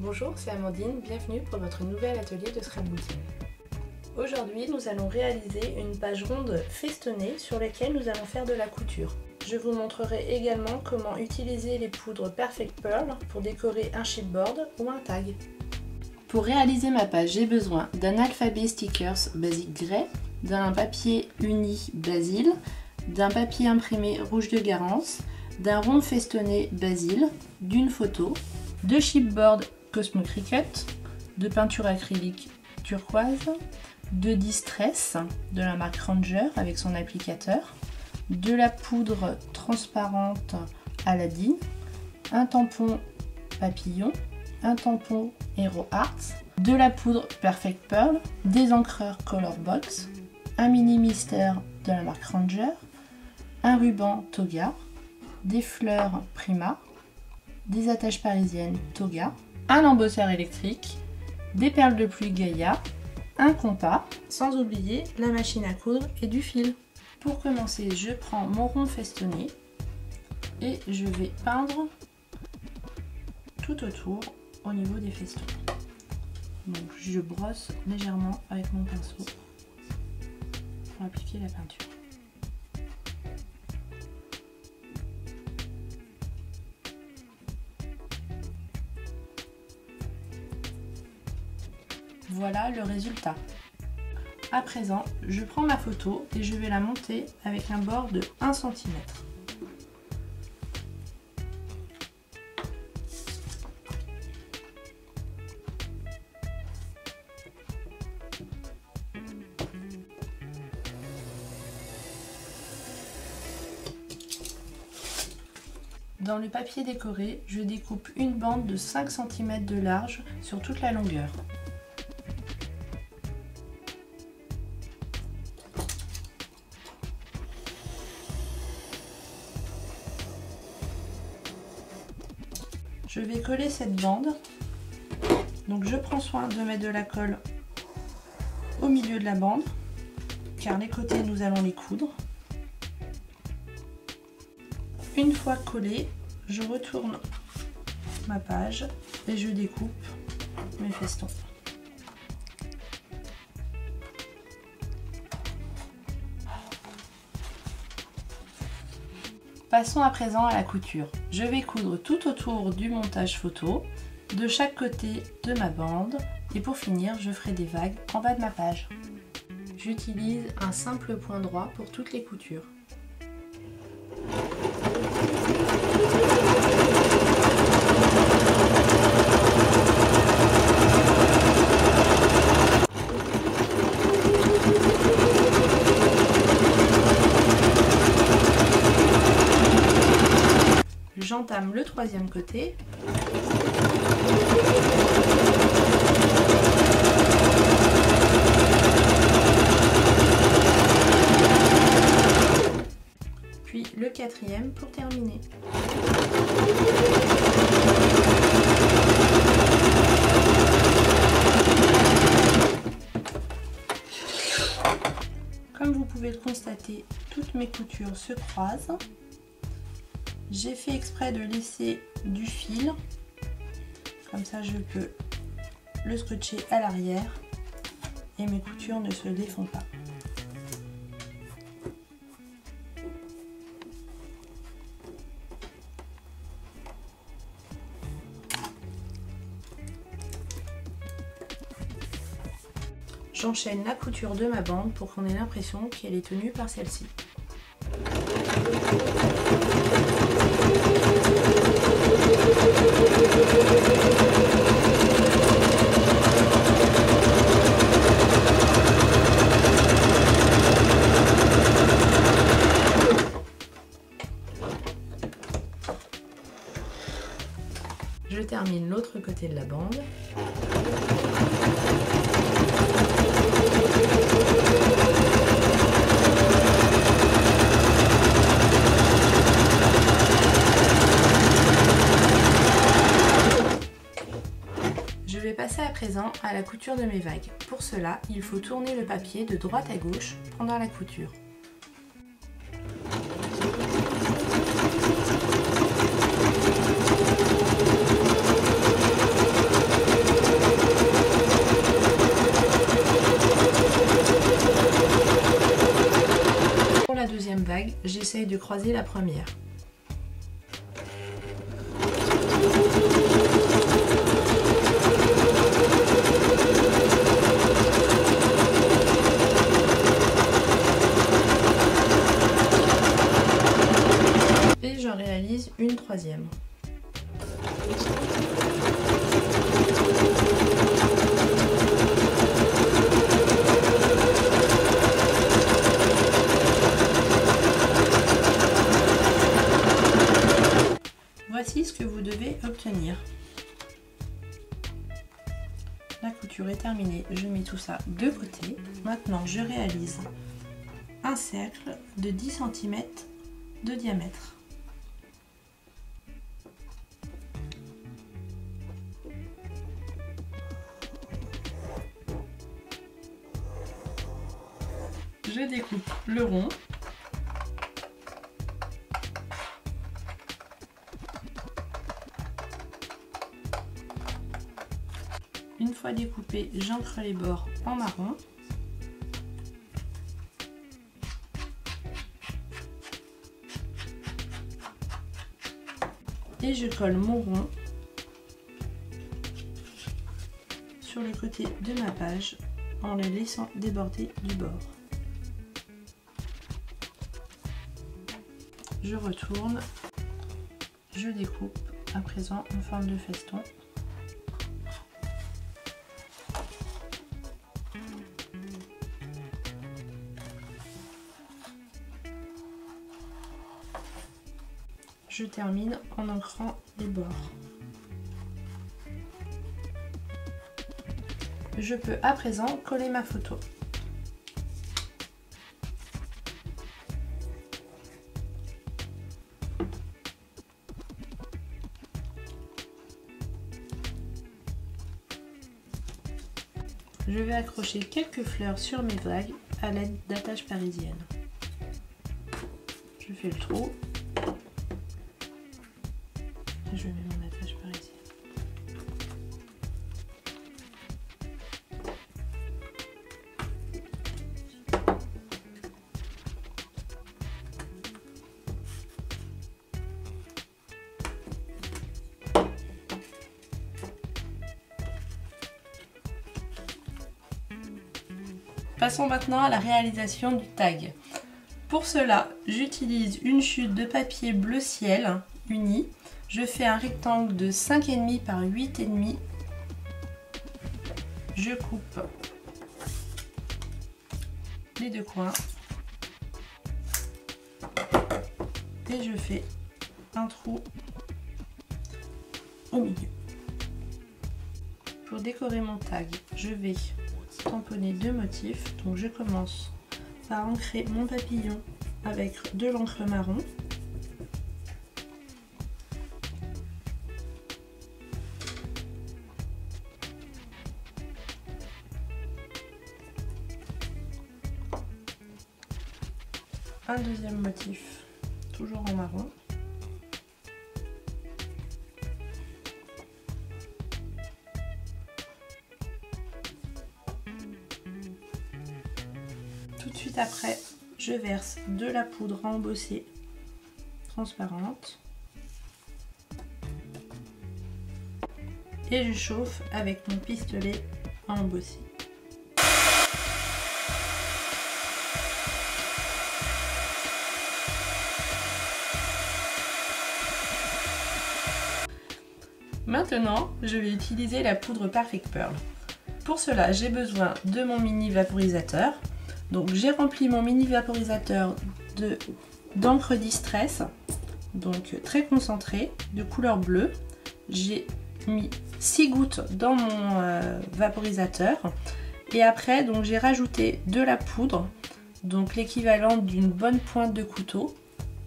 Bonjour, c'est Amandine, bienvenue pour votre nouvel atelier de scrapbooking. Aujourd'hui, nous allons réaliser une page ronde festonnée sur laquelle nous allons faire de la couture. Je vous montrerai également comment utiliser les poudres Perfect Pearl pour décorer un chipboard ou un tag. Pour réaliser ma page, j'ai besoin d'un alphabet stickers basique grès, d'un papier uni basil, d'un papier imprimé rouge de Garance, d'un rond festonné basil, d'une photo, de chipboard Cosmo Cricut, de peinture acrylique turquoise, de Distress de la marque Ranger avec son applicateur, de la poudre transparente Aladdin, un tampon papillon, un tampon Hero Arts, de la poudre Perfect Pearl, des encreurs Color Box, un mini mystère de la marque Ranger, un ruban Toga, des fleurs Prima, des attaches parisiennes Toga, un embosseur électrique, des perles de pluie Gaïa, un compas, sans oublier la machine à coudre et du fil. Pour commencer, je prends mon rond festonné et je vais peindre tout autour au niveau des festons. Donc je brosse légèrement avec mon pinceau pour appliquer la peinture. Voilà le résultat. À présent, je prends ma photo et je vais la monter avec un bord de 1 cm. Dans le papier décoré, je découpe une bande de 5 cm de large sur toute la longueur. Je vais coller cette bande, donc je prends soin de mettre de la colle au milieu de la bande, car les côtés nous allons les coudre. Une fois collée, je retourne ma page et je découpe mes festons. Passons à présent à la couture. Je vais coudre tout autour du montage photo, de chaque côté de ma bande, et pour finir, je ferai des vagues en bas de ma page. J'utilise un simple point droit pour toutes les coutures. J'entame le troisième côté. Puis le quatrième pour terminer. Comme vous pouvez le constater, toutes mes coutures se croisent. J'ai fait exprès de laisser du fil, comme ça je peux le scotcher à l'arrière et mes coutures ne se défont pas. J'enchaîne la couture de ma bande pour qu'on ait l'impression qu'elle est tenue par celle-ci. Je termine l'autre côté de la bande. Je vais passer à présent à la couture de mes vagues. Pour cela, il faut tourner le papier de droite à gauche pendant la couture. vagues, j'essaye de croiser la première. Et j'en réalise une troisième. Voici ce que vous devez obtenir. La couture est terminée, je mets tout ça de côté. Maintenant, je réalise un cercle de 10 cm de diamètre. Je découpe le rond. Une fois découpé, j'ancre les bords en marron. Et je colle mon rond sur le côté de ma page en le laissant déborder du bord. Je retourne, je découpe à présent en forme de feston. Je termine en ancrant les bords. Je peux à présent coller ma photo. Je vais accrocher quelques fleurs sur mes vagues à l'aide d'attaches parisiennes. Je fais le trou. Et je mets mon attache parisienne. Passons maintenant à la réalisation du tag. Pour cela, j'utilise une chute de papier bleu ciel uni. Je fais un rectangle de 5,5 par 8,5. Je coupe les deux coins et je fais un trou au milieu. Pour décorer mon tag, je vais tamponner deux motifs. Donc je commence par ancrer mon papillon avec de l'encre marron. Un deuxième motif, toujours en marron. Tout de suite après, je verse de la poudre à embosser transparente et je chauffe avec mon pistolet à embosser. Maintenant, je vais utiliser la poudre Perfect Pearl. Pour cela, j'ai besoin de mon mini vaporisateur. Donc j'ai rempli mon mini vaporisateur d'encre Distress, donc très concentré, de couleur bleue. J'ai mis 6 gouttes dans mon vaporisateur et après donc j'ai rajouté de la poudre, donc l'équivalent d'une bonne pointe de couteau,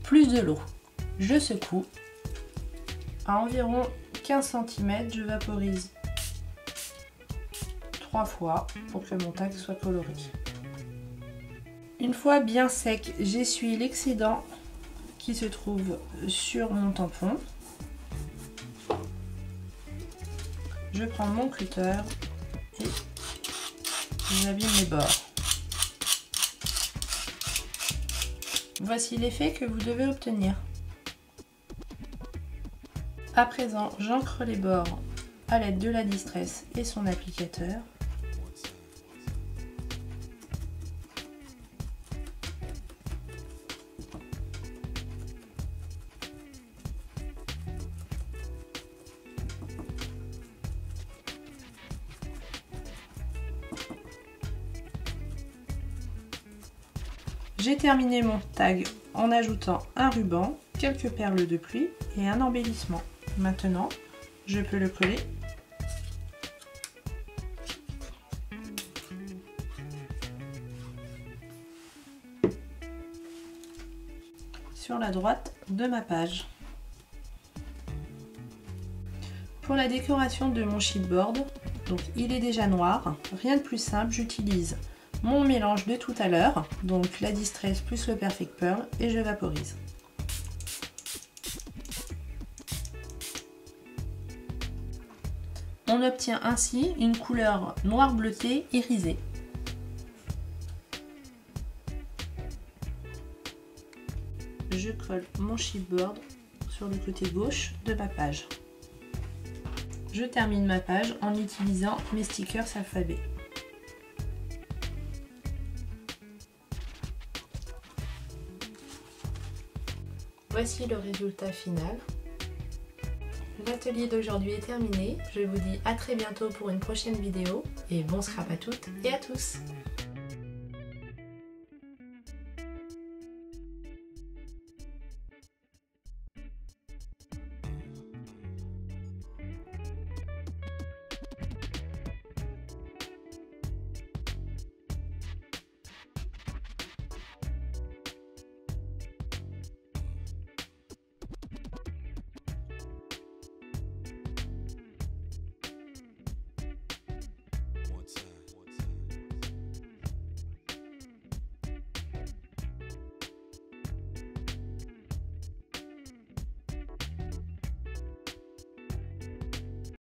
plus de l'eau. Je secoue. À environ 15 cm, je vaporise 3 fois pour que mon tag soit coloré. Une fois bien sec, j'essuie l'excédent qui se trouve sur mon tampon. Je prends mon cutter et j'abîme les bords. Voici l'effet que vous devez obtenir. À présent, j'encre les bords à l'aide de la Distress et son applicateur. J'ai terminé mon tag en ajoutant un ruban, quelques perles de pluie et un embellissement. Maintenant, je peux le coller. Sur la droite de ma page. Pour la décoration de mon chipboard, donc il est déjà noir, rien de plus simple, j'utilise mon mélange de tout à l'heure, donc la Distress plus le Perfect Pearl, et je vaporise. On obtient ainsi une couleur noir bleuté irisée. Je colle mon chipboard sur le côté gauche de ma page. Je termine ma page en utilisant mes stickers alphabet. Voici le résultat final. L'atelier d'aujourd'hui est terminé. Je vous dis à très bientôt pour une prochaine vidéo et bon scrap à toutes et à tous!